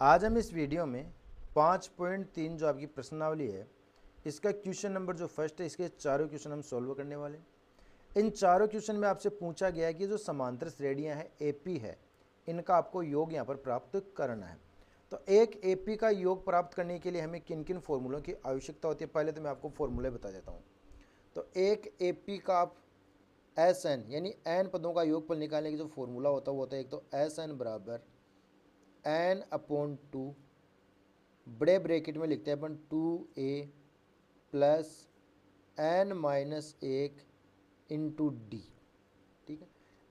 आज हम इस वीडियो में 5.3 जो आपकी प्रश्नावली है इसका क्वेश्चन नंबर जो फर्स्ट है इसके चारों क्वेश्चन हम सॉल्व करने वाले हैं। इन चारों क्वेश्चन में आपसे पूछा गया है कि जो समांतर श्रेणियां हैं एपी है इनका आपको योग यहाँ पर प्राप्त करना है। तो एक एपी का योग प्राप्त करने के लिए हमें किन किन फॉर्मूलों की आवश्यकता होती है पहले तो मैं आपको फॉर्मूले बता देता हूँ। तो एक एपी का आप एस एन यानी एन पदों का योगफल निकालने की जो फॉर्मूला होता है वो होता है एक तो एस एन बराबर एन अपॉन टू, बड़े ब्रैकेट में लिखते हैं अपन 2a प्लस एन माइनस एक इंटू डी। ठीक है,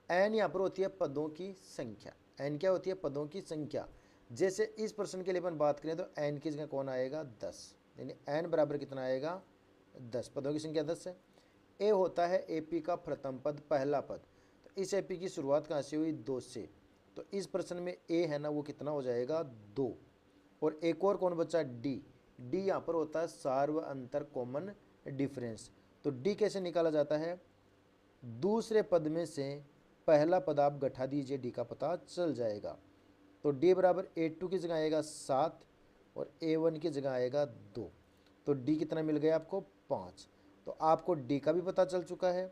एन यहाँ पर होती है पदों की संख्या। एन क्या होती है? पदों की संख्या। जैसे इस प्रश्न के लिए अपन बात करें तो एन की जगह कौन आएगा? 10, यानी एन बराबर कितना आएगा? 10। पदों की संख्या 10 है। ए होता है एपी का प्रथम पद, पहला पद। तो इस एपी की शुरुआत कहाँ से हुई? 2 से। तो इस प्रश्न में ए है ना वो कितना हो जाएगा? 2। और एक और कौन बचा? डी। डी यहाँ पर होता है सार्व अंतर कॉमन डिफरेंस। तो डी कैसे निकाला जाता है? दूसरे पद में से पहला पद आप घटा दीजिए, डी का पता चल जाएगा। तो डी बराबर A2 की जगह आएगा 7 और A1 की जगह आएगा 2। तो डी कितना मिल गया आपको? 5। तो आपको डी का भी पता चल चुका है,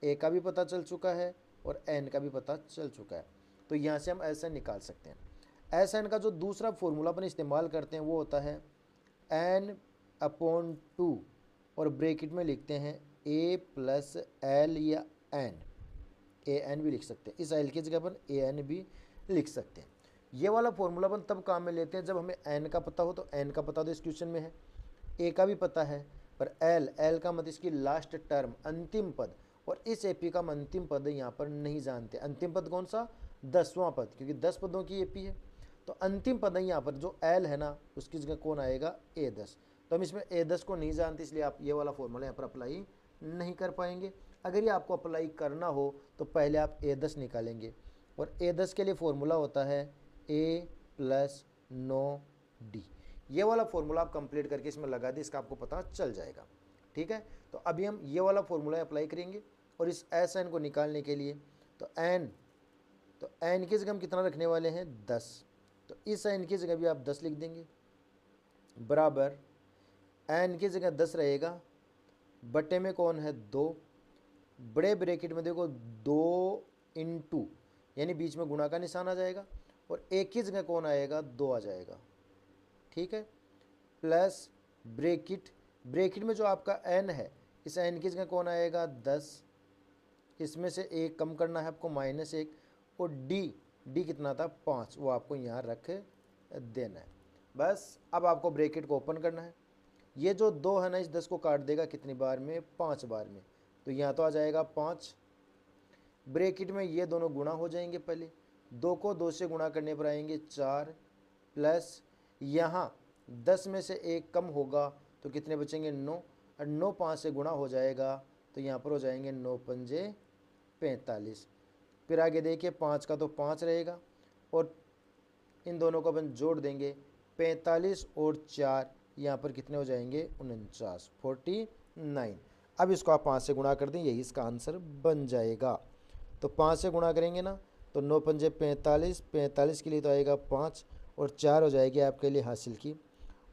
ए का भी पता चल चुका है और एन का भी पता चल चुका है। तो यहाँ से हम ऐसा निकाल सकते हैं। एस एन का जो दूसरा फॉर्मूला अपन इस्तेमाल करते हैं वो होता है एन अपॉन टू और ब्रैकेट में लिखते हैं ए प्लस एल या एन। ए एन भी लिख सकते हैं, इस एल की जगह अपन ए एन भी लिख सकते हैं। ये वाला फॉर्मूला अपन तब काम में लेते हैं जब हमें एन का पता हो। तो एन का पता तो इस क्वेश्चन में है, ए का भी पता है, पर एल का मतलब इसकी लास्ट टर्म, अंतिम पद। और इस एपी का हम अंतिम पद यहाँ पर नहीं जानते। अंतिम पद कौन सा? 10वां पद, क्योंकि 10 पदों की एपी है। तो अंतिम पद यहाँ पर जो एल है ना उसकी जगह कौन आएगा? A10। तो हम इसमें A10 को नहीं जानते, इसलिए आप ये वाला फॉर्मूला यहाँ पर अप्लाई नहीं कर पाएंगे। अगर ये आपको अप्लाई करना हो तो पहले आप A10 निकालेंगे और A10 के लिए फॉर्मूला होता है A प्लस 9D। ये वाला फॉर्मूला आप कंप्लीट करके इसमें लगा दें, इसका आपको पता चल जाएगा। ठीक है, तो अभी हम ये वाला फॉर्मूला अप्लाई करेंगे और इस एस एन को निकालने के लिए तो एन की जगह हम कितना रखने वाले हैं? 10। तो इस एन की जगह भी आप 10 लिख देंगे बराबर एन की जगह 10 रहेगा, बटे में कौन है? 2। बड़े ब्रैकेट में देखो 2 इंटू यानी बीच में गुणा का निशान आ जाएगा और एक की जगह कौन आएगा? 2 आ जाएगा। ठीक है, प्लस ब्रैकेट में जो आपका एन है इस एन की जगह कौन आएगा? 10। इसमें से एक कम करना है आपको, -1। और डी कितना था? 5, वो आपको यहाँ रख देना है। बस अब आपको ब्रैकेट को ओपन करना है। ये जो 2 है ना इस 10 को काट देगा कितनी बार में? 5 बार में। तो यहाँ तो आ जाएगा 5। ब्रैकेट में ये दोनों गुणा हो जाएंगे, पहले 2 को 2 से गुणा करने पर आएंगे 4, प्लस यहाँ 10 में से एक कम होगा तो कितने बचेंगे? 9। और 9 5 से गुणा हो जाएगा तो यहाँ पर हो जाएंगे 9 पंजे 45। फिर आगे देखिए 5 का तो 5 रहेगा और इन दोनों को अपन जोड़ देंगे, 45 और 4 यहाँ पर कितने हो जाएंगे? 49, 49। अब इसको आप 5 से गुणा कर दें, यही इसका आंसर बन जाएगा। तो 5 से गुणा करेंगे ना तो 9 पंजे 45, 45 के लिए तो आएगा 5 और 4 हो जाएगी आपके लिए हासिल की।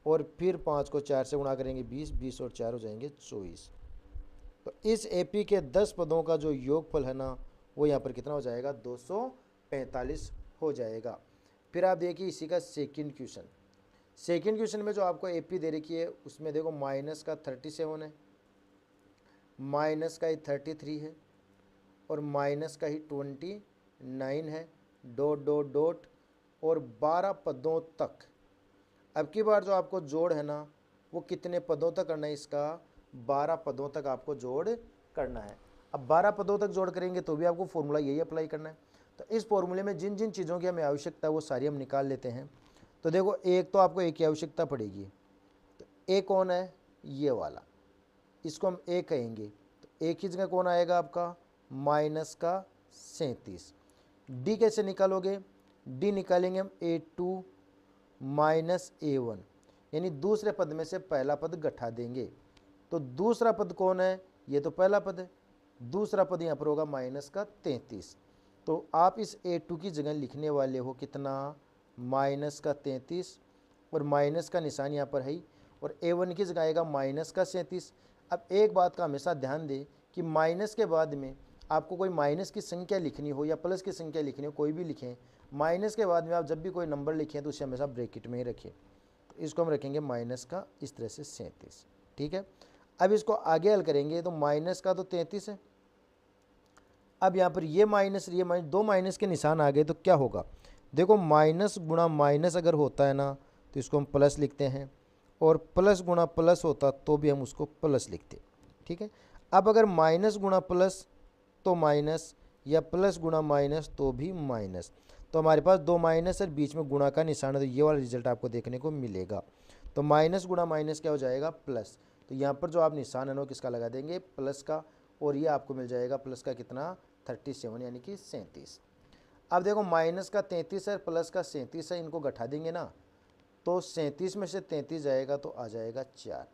और फिर 5 को 4 से गुणा करेंगे 20, 20 और 4 हो जाएंगे 24। तो इस एपी के 10 पदों का जो योगफल है ना वो यहाँ पर कितना हो जाएगा? 245 हो जाएगा। फिर आप देखिए इसी का सेकंड क्वेश्चन। सेकंड क्वेश्चन में जो आपको एपी दे रखी है उसमें देखो माइनस का 37 है, माइनस का ही 33 है और माइनस का ही 29 है, डॉट डॉट डॉट और 12 पदों तक। अब की बार जो आपको जोड़ है ना वो कितने पदों तक करना है? इसका 12 पदों तक आपको जोड़ करना है। अब 12 पदों तक जोड़ करेंगे तो भी आपको फॉर्मूला यही अप्लाई करना है। तो इस फॉर्मूले में जिन जिन चीज़ों की हमें आवश्यकता है वो सारी हम निकाल लेते हैं। तो देखो एक तो आपको एक की आवश्यकता पड़ेगी, तो ए कौन है? ये वाला, इसको हम ए कहेंगे। तो ए की जगह कौन आएगा आपका? माइनस का 37। डी कैसे निकालोगे? डी निकालेंगे हम A2 माइनस A1, यानी दूसरे पद में से पहला पद घटा देंगे। तो दूसरा पद कौन है? ये तो पहला पद है, दूसरा पद यहाँ पर होगा माइनस का 33। तो आप इस A2 की जगह लिखने वाले हो कितना? माइनस का 33 और माइनस का निशान यहाँ पर है ही, और a1 की जगह आएगा माइनस का 37। अब एक बात का हमेशा ध्यान दें कि माइनस के बाद में आपको कोई माइनस की संख्या लिखनी हो या प्लस की संख्या लिखनी हो, कोई भी लिखें, माइनस के बाद में आप जब भी कोई नंबर लिखें तो उसे हमेशा ब्रैकेट में ही रखें। तो इसको हम रखेंगे माइनस का इस तरह से 37। ठीक है, अब इसको आगे हल करेंगे तो माइनस का तो 33 है। अब यहाँ पर ये माइनस दो माइनस के निशान आ गए तो क्या होगा, देखो माइनस गुणा माइनस अगर होता है ना तो इसको हम प्लस लिखते हैं, और प्लस गुणा प्लस होता तो भी हम उसको प्लस लिखते। ठीक है, अब अगर माइनस गुणा प्लस तो माइनस, या प्लस गुणा माइनस तो भी माइनस, तो हमारे पास दो माइनस और बीच में गुणा का निशान है, तो ये वाला रिजल्ट आपको देखने को मिलेगा। तो माइनस गुणा माइनस क्या हो जाएगा, प्लस। तो यहाँ पर जो आप निशान है वो किसका लगा देंगे, प्लस का, और ये आपको मिल जाएगा प्लस का कितना 37 यानी कि 37। अब देखो माइनस का 33 है प्लस का 37 है, इनको घटा देंगे ना तो 37 में से 33 जाएगा तो आ जाएगा 4।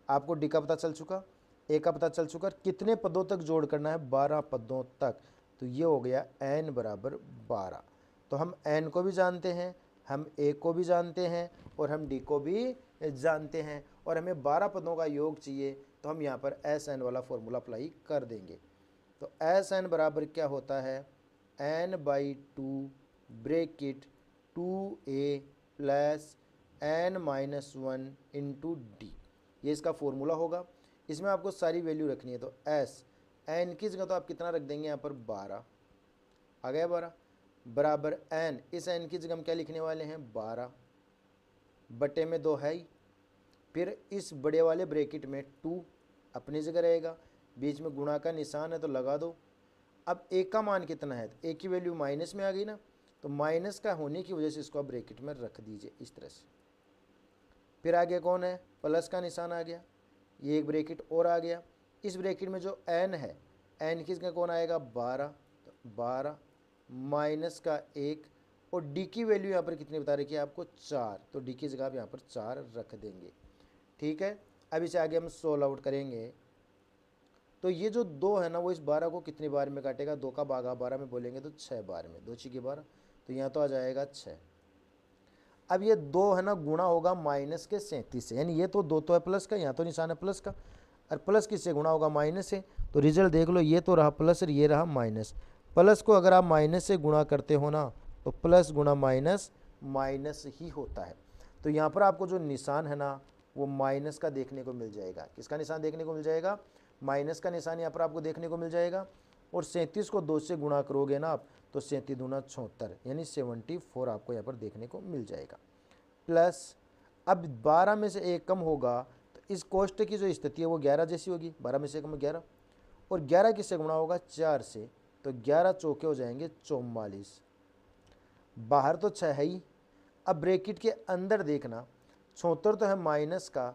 आपको डी का पता चल चुका, ए का पता चल चुका, कितने पदों तक जोड़ करना है, 12 पदों तक। तो ये हो गया n बराबर 12। तो हम n को भी जानते हैं, हम a को भी जानते हैं, और हम d को भी जानते हैं, और हमें 12 पदों का योग चाहिए, तो हम यहाँ पर Sn वाला फॉर्मूला अप्लाई कर देंगे। तो Sn बराबर क्या होता है, n/2 bracket 2a plus n-1 into D, ये इसका फॉर्मूला होगा। इसमें आपको सारी वैल्यू रखनी है, तो s n की जगह तो आप कितना रख देंगे यहाँ पर 12, आ गया 12, बराबर n, इस n की जगह हम क्या लिखने वाले हैं 12 बटे में 2 है ही, फिर इस बड़े वाले ब्रैकेट में 2 अपनी जगह रहेगा, बीच में गुणा का निशान है तो लगा दो। अब a का मान कितना है, a की वैल्यू माइनस में आ गई ना, तो माइनस का होने की वजह से इसको आप ब्रैकेट में रख दीजिए इस तरह से। फिर आगे कौन है, प्लस का निशान आ गया, ये एक ब्रैकेट और आ गया, इस ब्रैकेट में जो n है, n की जगह कौन आएगा 12, तो 12 माइनस का 1, और d की वैल्यू यहाँ पर कितनी बता रखी है आपको 4, तो d की जगह आप यहाँ पर 4 रख देंगे। ठीक है, अब इसे आगे हम सोल्व आउट करेंगे, तो ये जो 2 है ना वो इस 12 को कितनी बार में काटेगा, 2 का भागा 12 में बोलेंगे तो 6 बार में, 2 6 12, तो यहाँ तो आ जाएगा 6। अब ये 2 है ना गुणा होगा माइनस के 37 से, यानी ये तो 2 तो है प्लस का, यहाँ तो निशान है प्लस का, और प्लस किससे गुणा होगा माइनस से, तो रिजल्ट देख लो, ये तो रहा प्लस और ये रहा माइनस। प्लस को अगर आप माइनस से गुणा करते हो ना तो प्लस गुणा माइनस माइनस ही होता है। तो यहाँ पर आपको जो निशान है ना वो माइनस का देखने को मिल जाएगा। किसका निशान देखने को मिल जाएगा, माइनस का निशान यहाँ पर आपको देखने को मिल जाएगा। और 37 को 2 से गुणा करोगे ना आप तो 37 दूना 76 यानी 74 आपको यहाँ पर देखने को मिल जाएगा। प्लस अब 12 में से 1 कम होगा तो इस कोष्टक की जो स्थिति है वो 11 जैसी होगी, 12 में से कम 11, और 11 किससे गुणा होगा 4 से, तो 11 चौके हो जाएंगे 44, बाहर तो 6 है ही। अब ब्रैकेट के अंदर देखना, 76 तो है माइनस का,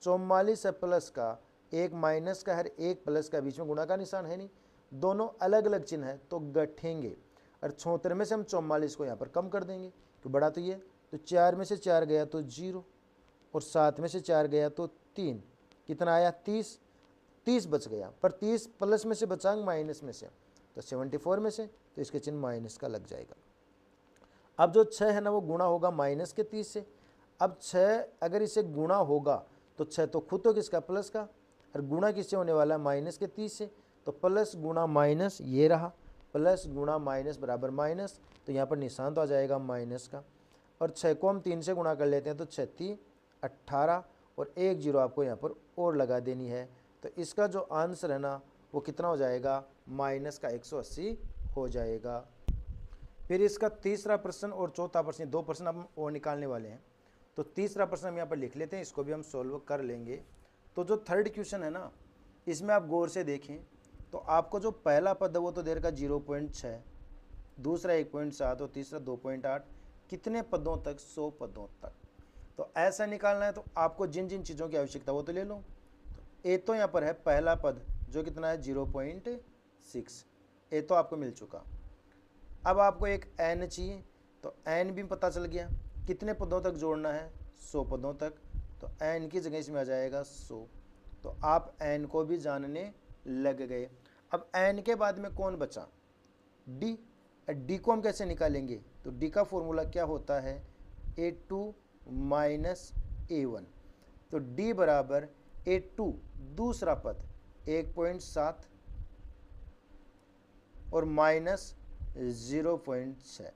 44 है प्लस का, एक माइनस का है एक प्लस का, बीच में गुणा का निशान है नहीं, दोनों अलग अलग चिन्ह है तो गठेंगे, और 76 में से हम 44 को यहाँ पर कम कर देंगे तो बड़ा तो ये, तो 4 में से 4 गया तो 0, और 7 में से 4 गया तो 3, कितना आया 30, 30 बच गया, पर 30 प्लस में से बचा माइनस में से, तो 74 में से, तो इसके चिन्ह माइनस का लग जाएगा। अब जो 6 है ना वो गुणा होगा माइनस के 30 से। अब 6 अगर इसे गुणा होगा तो 6 तो खुद तो किसका प्लस का, और गुणा किससे होने वाला है माइनस के 30 से, तो प्लस गुणा माइनस ये रहा, प्लस गुणा माइनस बराबर माइनस, तो यहाँ पर निशान तो आ जाएगा माइनस का। और 6 को हम 3 से गुणा कर लेते हैं तो 6 3 18, और 1 0 आपको यहाँ पर और लगा देनी है, तो इसका जो आंसर है ना वो कितना हो जाएगा, माइनस का 180 हो जाएगा। फिर इसका तीसरा प्रश्न और चौथा प्रश्न, 2 प्रश्न हम और निकालने वाले हैं। तो तीसरा प्रश्न हम यहाँ पर लिख लेते हैं, इसको भी हम सोल्व कर लेंगे। तो जो थर्ड क्वेश्चन है ना इसमें आप गौर से देखें तो आपको जो पहला पद है वो तो दे रखा 0.6, दूसरा 1.7 और तीसरा 2.8, कितने पदों तक, 100 पदों तक। तो ऐसा निकालना है तो आपको जिन जिन चीज़ों की आवश्यकता वो तो ले लो। तो ए तो यहाँ पर है पहला पद जो कितना है 0.6, ए तो आपको मिल चुका। अब आपको एक n चाहिए, तो n भी पता चल गया, कितने पदों तक जोड़ना है 100 पदों तक, तो n की जगह इसमें आ जाएगा 100, तो आप n को भी जानने लग गए। अब n के बाद में कौन बचा, d, d को हम कैसे निकालेंगे, तो d का फॉर्मूला क्या होता है, A2 माइनस A1। तो D बराबर A2 दूसरा पद 1.7 और माइनस 0.6।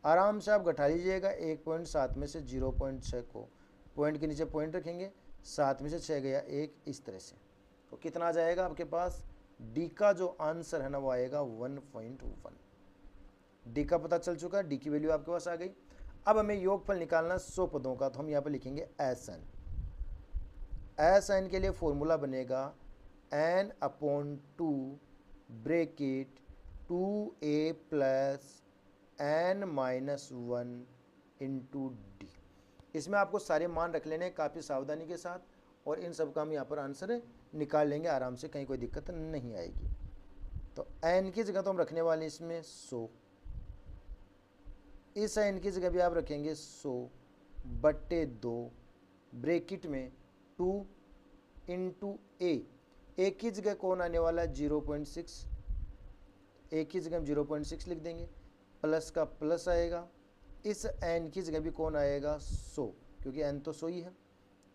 आराम से आप घटा लीजिएगा, 1.7 में से 0.6 को पॉइंट के नीचे पॉइंट रखेंगे, 7 में से 6 गया 1, इस तरह से। तो कितना आ जाएगा आपके पास? डी का जो आंसर है ना वो आएगा 1.1। डी का पता चल चुका है, डी की वैल्यू आपके पास आ गई। अब हमें योगफल निकालना 100 पदों का, तो हम यहाँ पर लिखेंगे एस एन के लिए फॉर्मूला बनेगा n/2 bracket 2a plus n-1 into D. इसमें आपको सारे मान रख लेने काफ़ी सावधानी के साथ, और इन सब का हम यहाँ पर आंसर निकाल लेंगे आराम से, कहीं कोई दिक्कत नहीं आएगी। तो n की जगह तो हम रखने वाले इसमें 100, इस n की जगह भी आप रखेंगे 100/2 ब्रैकेट में 2 इंटू ए की जगह कौन आने वाला है? 0.6। ए की जगह हम 0.6 लिख देंगे, प्लस का प्लस आएगा, इस n की जगह भी कौन आएगा? 100, क्योंकि n तो 100 ही है।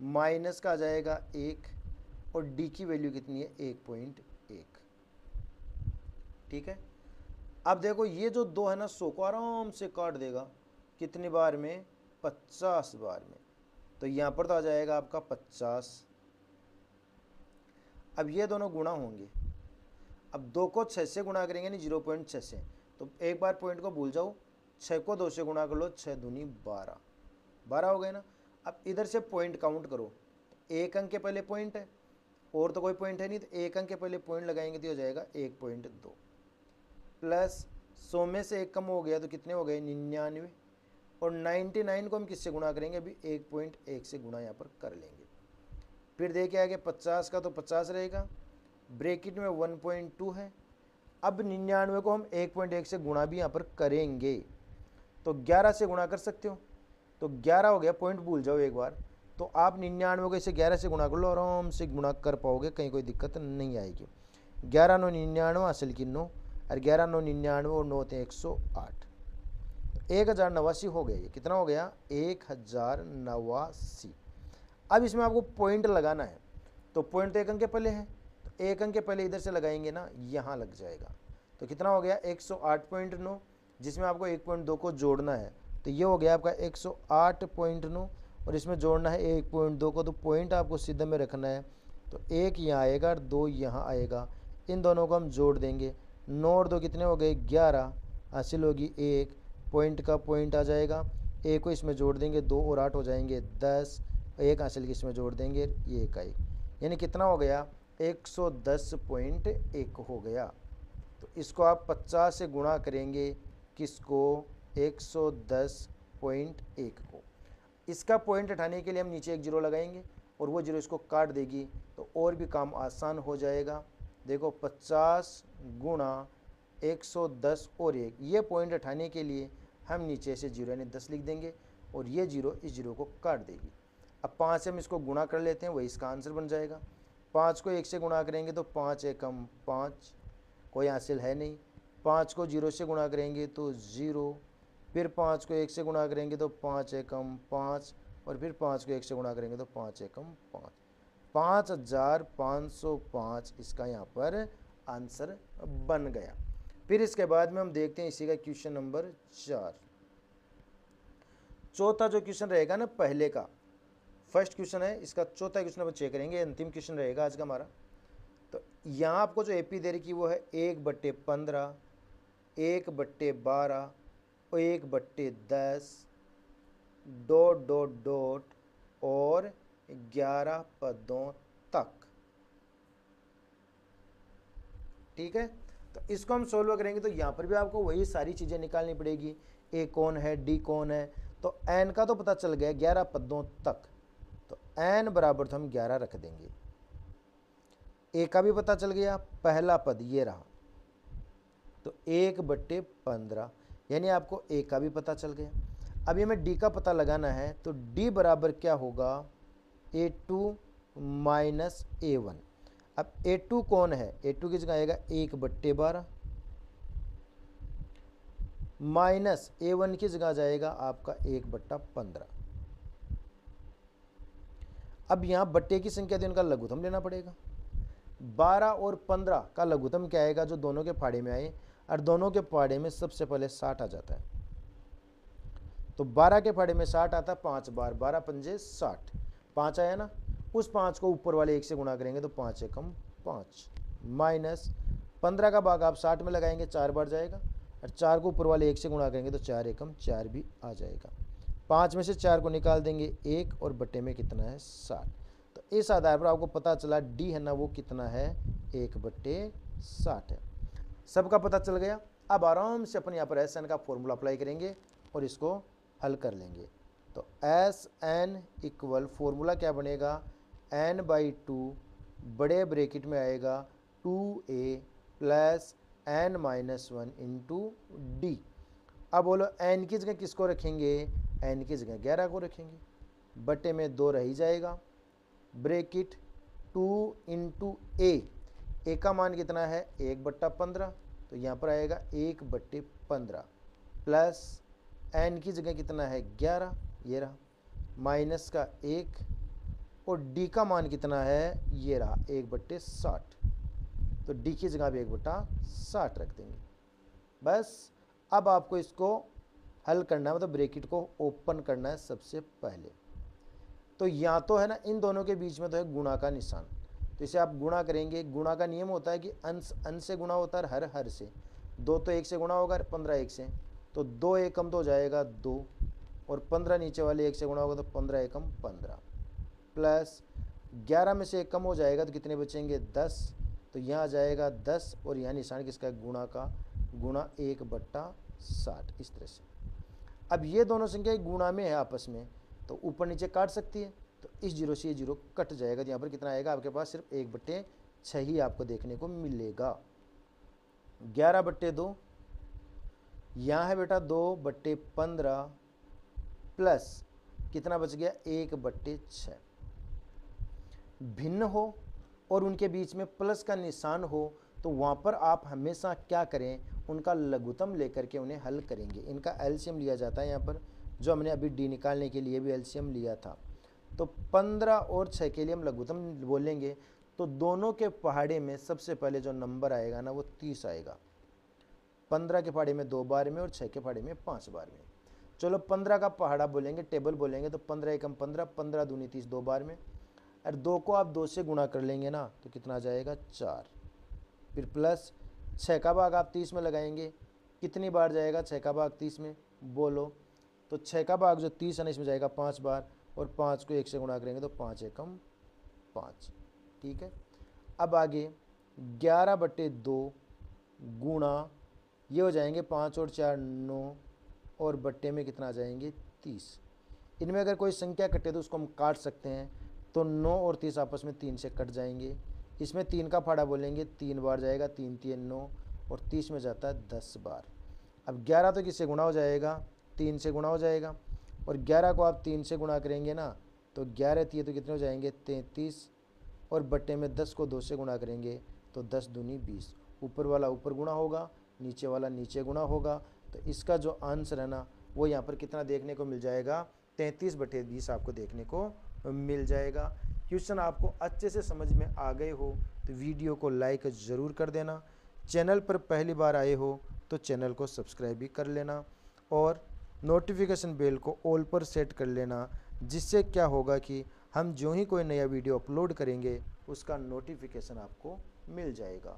माइनस का आ जाएगा 1, और d की वैल्यू कितनी है? 1.1। ठीक है। अब देखो ये जो 2 है ना, 100 को आराम से काट देगा, कितनी बार में? 50 बार में। तो यहाँ पर तो आ जाएगा आपका 50। अब ये दोनों गुणा होंगे, अब 2 को 6 से गुणा करेंगे, नहीं 0.6 से, तो एक बार पॉइंट को भूल जाओ, 6 को 2 से गुणा कर लो, 6 दूनी 12, 12 हो गए ना। अब इधर से पॉइंट काउंट करो, एक अंक के पहले पॉइंट है, और तो कोई पॉइंट है नहीं, तो एक अंक के पहले पॉइंट लगाएंगे तो हो जाएगा 1.2 प्लस 100 में से 1 कम हो गया तो कितने हो गए? 99। और 99 को हम किससे गुणा करेंगे? अभी 1.1 से गुणा यहाँ पर कर लेंगे। फिर देखिए आगे 50 का तो 50 रहेगा, ब्रैकेट में 1.2 है। अब 99 को हम 1.1 से गुणा भी यहाँ पर करेंगे, तो 11 से गुणा कर सकते हो, तो 11 हो गया, पॉइंट भूल जाओ एक बार। तो आप 99 को इसे 11 से गुणा कर लो, आराम से गुणा कर पाओगे, कहीं कोई दिक्कत नहीं आएगी। 11 9 99 असल की 9, और 11 9 99 और 9 थे 108, 1089 हो गया। ये कितना हो गया? 1089। अब इसमें आपको पॉइंट लगाना है, तो पॉइंट तो एक अंक के पहले है, तो एक अंक के पहले इधर से लगाएंगे ना, यहाँ लग जाएगा। तो कितना हो गया? 108.9, जिसमें आपको 1.2 को जोड़ना है, तो ये हो गया आपका 108.9, और इसमें जोड़ना है 1.2 को, तो पॉइंट आपको सीधे में रखना है। तो 1 यहाँ आएगा और 2 यहाँ आएगा, इन दोनों को हम जोड़ देंगे। 9 और 2 कितने हो गए? 11, हासिल होगी 1, पॉइंट का पॉइंट आ जाएगा, 1 को इसमें जोड़ देंगे, 2 और 8 हो जाएंगे 10, 1 हासिल की इसमें जोड़ देंगे, ये 1 आई, यानी कितना हो गया? 110.1 हो गया। तो इसको आप 50 से गुणा करेंगे, किसको? 110.1 को। इसका पॉइंट हटाने के लिए हम नीचे एक जीरो लगाएंगे, और वो जीरो इसको काट देगी, तो और भी काम आसान हो जाएगा। देखो 50 गुणा 110 और 1, ये पॉइंट हटाने के लिए हम नीचे से जीरो यानी 10 लिख देंगे, और ये जीरो इस जीरो को काट देगी। अब 5 से हम इसको गुणा कर लेते हैं, वही इसका आंसर बन जाएगा। 5 को 1 से गुणा करेंगे तो 5 एकम 5, कोई हासिल है नहीं। 5 को 0 से गुणा करेंगे तो 0, फिर 5 को 1 से गुणा करेंगे तो 5 एकम 5, और फिर 5 को 1 से गुणा करेंगे तो 5 एकम 5, 5505 इसका यहाँ पर आंसर बन गया। फिर इसके बाद में हम देखते हैं इसी का क्वेश्चन नंबर 4। चौथा जो क्वेश्चन रहेगा ना, पहले का फर्स्ट क्वेश्चन है, इसका चौथा क्वेश्चन हम चेक करेंगे, अंतिम क्वेश्चन रहेगा आज का हमारा। तो यहाँ आपको जो एपी दे रखी वो है 1/15, 1/12 और 1/10 डॉट डॉट डॉट और 11 पदों तक। ठीक है, तो इसको हम सोल्व करेंगे, तो यहाँ पर भी आपको वही सारी चीज़ें निकालनी पड़ेगी। ए कौन है, डी कौन है, तो एन का तो पता चल गया 11 पदों तक, तो एन बराबर तो हम 11 रख देंगे। ए का भी पता चल गया, पहला पद ये रहा, तो 1/15, यानी आपको ए का भी पता चल गया। अभी हमें डी का पता लगाना है, तो डी बराबर क्या होगा? A2 minus A1। अब A2 कौन है? A2 की जगह आएगा 1/12, माइनस A1 की जगह जाएगा आपका 1/15। अब यहाँ बट्टे की संख्या तो इनका लघुत्तम लेना पड़ेगा। 12 और 15 का लघुत्तम क्या आएगा जो दोनों के फाड़े में आए, और दोनों के फाड़े में सबसे पहले 60 आ जाता है। तो 12 के फाड़े में 60 आता है, 5 बार 12 पंजे 60, 5 आया ना। उस 5 को ऊपर वाले 1 से गुणा करेंगे तो 5 एकम 5, माइनस 15 का भाग आप 60 में लगाएंगे, 4 बार जाएगा, और 4 को ऊपर वाले 1 से गुणा करेंगे तो 4 एकम 4 भी आ जाएगा। 5 में से 4 को निकाल देंगे 1, और बट्टे में कितना है 60। तो इस आधार पर आपको पता चला डी है ना वो कितना है 1/60 है। सबका पता चल गया। अब आराम से अपन यहाँ पर एस एन का फॉर्मूला अप्लाई करेंगे और इसको हल कर लेंगे। तो एस एन इक्वल फॉर्मूला क्या बनेगा, n/2 बड़े ब्रैकेट में आएगा 2a plus n-1 into D. अब बोलो n की जगह किसको रखेंगे, n की जगह 11 को रखेंगे, बटे में 2 रह ही जाएगा, ब्रैकेट 2 इंटू ए का मान कितना है 1/15, तो यहाँ पर आएगा 1/15 प्लस n की जगह कितना है 11, ये रहा, माइनस का 1, और d का मान कितना है ये रहा 1/60, तो d की जगह भी 1/60 रख देंगे। बस अब आपको इसको हल करना है, मतलब ब्रैकेट को ओपन करना है सबसे पहले। तो या तो है ना इन दोनों के बीच में तो है गुणा का निशान, तो इसे आप गुणा करेंगे। गुणा का नियम होता है कि अंश से गुणा होता है, हर से। 2 तो 1 से गुणा होगा, 15 1 से, तो 2 एकम तो हो जाएगा 2, और 15 नीचे वाले 1 से गुणा होगा तो 15 एकम 15, प्लस 11 में से 1 कम हो जाएगा तो कितने बचेंगे 10, तो यहाँ आ जाएगा 10, और यहाँ निशान किसका है गुणा का, गुणा 1/60 इस तरह से। अब ये दोनों संख्या गुणा में है आपस में, तो ऊपर नीचे काट सकती है, तो इस 0 से ये 0 कट जाएगा, तो यहाँ पर कितना आएगा आपके पास सिर्फ 1/6 ही आपको देखने को मिलेगा। 11/2 यहाँ है बेटा 2/15 प्लस कितना बच गया 1/6। भिन्न हो और उनके बीच में प्लस का निशान हो तो वहाँ पर आप हमेशा क्या करें, उनका लघुत्तम लेकर के उन्हें हल करेंगे। इनका एलसीएम लिया जाता है यहाँ पर, जो हमने अभी डी निकालने के लिए भी एलसीएम लिया था। तो 15 और 6 के लिए हम लघुत्तम बोलेंगे, तो दोनों के पहाड़े में सबसे पहले जो नंबर आएगा ना वो 30 आएगा। 15 के पहाड़े में 2 बार में और 6 के पहाड़े में 5 बार में। चलो 15 का पहाड़ा बोलेंगे, टेबल बोलेंगे, तो 15 एकम 15, 15 दूनी 30 2 बार में, और 2 को आप 2 से गुणा कर लेंगे ना तो कितना आ जाएगा 4, फिर प्लस 6 का भाग आप 30 में लगाएंगे, कितनी बार जाएगा 6 का भाग 30 में बोलो, तो 6 का भाग जो 30 है ना इसमें जाएगा 5 बार, और 5 को 1 से गुणा करेंगे तो 5 एकम 5, ठीक है। अब आगे 11/2 गुणा ये हो जाएंगे 5 और 4 9, और बट्टे में कितना आ जाएंगे 30। इनमें अगर कोई संख्या कटे तो उसको हम काट सकते हैं, तो 9 और 30 आपस में 3 से कट जाएंगे। इसमें 3 का फाड़ा बोलेंगे, 3 बार जाएगा, 3 3 9, और 30 में जाता है 10 बार। अब 11 तो किससे गुणा हो जाएगा 3 से गुणा हो जाएगा, और 11 को आप 3 से गुणा करेंगे ना तो 11 3 तो कितने हो जाएंगे 33, और बट्टे में 10 को 2 से गुणा करेंगे तो 10 दूनी 20। ऊपर वाला ऊपर गुणा होगा, नीचे वाला नीचे गुणा होगा, तो इसका जो आंसर है ना वो यहाँ पर कितना देखने को मिल जाएगा 33/20 आपको देखने को मिल जाएगा। क्वेश्चन आपको अच्छे से समझ में आ गए हो तो वीडियो को लाइक ज़रूर कर देना। चैनल पर पहली बार आए हो तो चैनल को सब्सक्राइब भी कर लेना, और नोटिफिकेशन बेल को ऑल पर सेट कर लेना, जिससे क्या होगा कि हम जो ही कोई नया वीडियो अपलोड करेंगे उसका नोटिफिकेशन आपको मिल जाएगा।